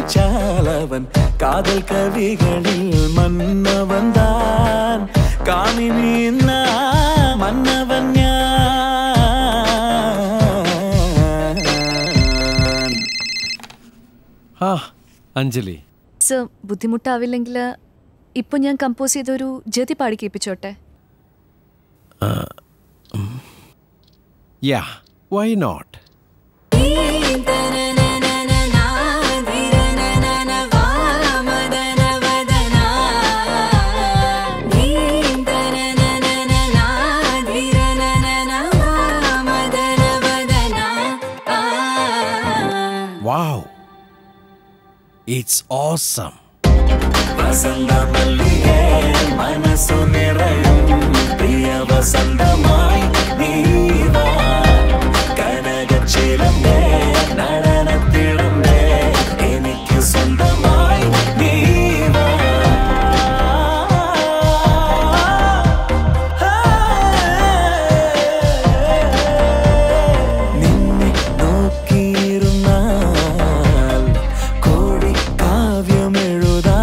நினைச்சாலவன் காதல் கவிகளில் மன்னவன் தான் காமினி மன்னவன் അഞ്ജലി സർ ബുദ്ധിമുട്ടാവില്ലെങ്കിൽ ഇപ്പൊ ഞാൻ കമ്പോസ് ചെയ്തൊരു ജതി പാടി കേൾപ്പിച്ചോട്ടെ? Yeah why not. Wow, it's awesome. വസന്തമല്ലികേ മനസ്സു നിറയും പ്രിയ വസന്തമായി നീ വാ കനകച്ചിലമ്പേ നടനത്തിളമ്പേ എനിക്ക് സ്വന്തമായി നീ വാ നിന്നെ നോക്കിയിരുന്നാൽ കോടി കാവ്യമെഴുതാ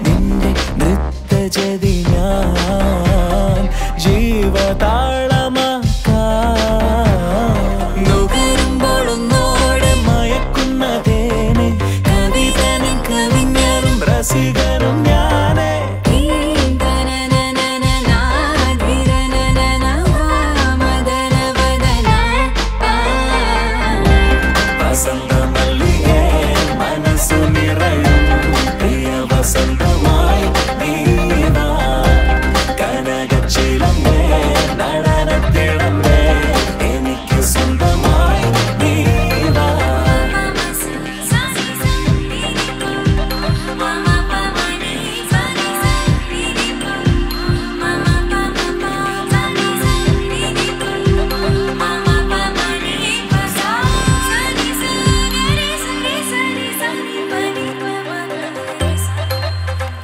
നിന്റെ നൃത്തജതി ഞാൻ ജീവതാളമാക്കാം നുകരുമ്പോഴൊന്നോടെ മയക്കുന്നതേനെ കവിതനും കവിஞரும் രസികനും ഞാനേ വസന്തമല്ലികേ മനസ്സു നിറയും പ്രിയ വസന്തമായി നീ വാ കനകച്ചിലമ്പേ നടനത്തിളമ്പേ എനിക്ക് സ്വന്തമായി നീ വാ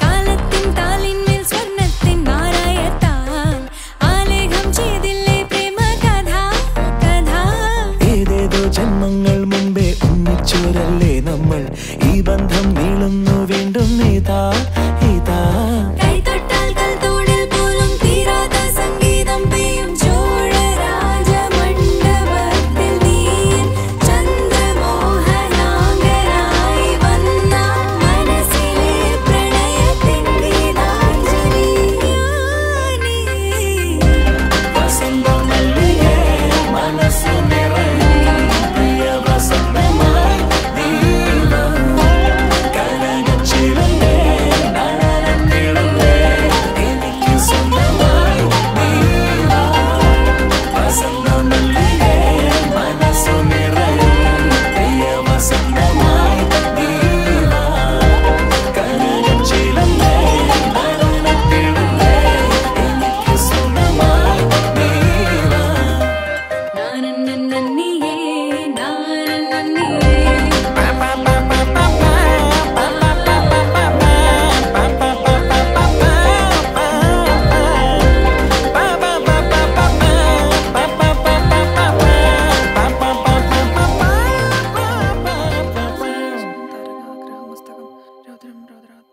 കാലത്തിൻ താലിന്മേൽ സ്വർണ്ണത്തിൻ നാരായത്താൽ ആലേഖം ചെയ്തില്ലേ പ്രേമ കഥ കഥ ഏതേതോ ജന്മങ്ങൾ മുമ്പേ ഒന്നിച്ചോരല്ലേ നമ്മൾ ഈ ബന്ധം നീളുന്നു വീണ്ടും നീതാ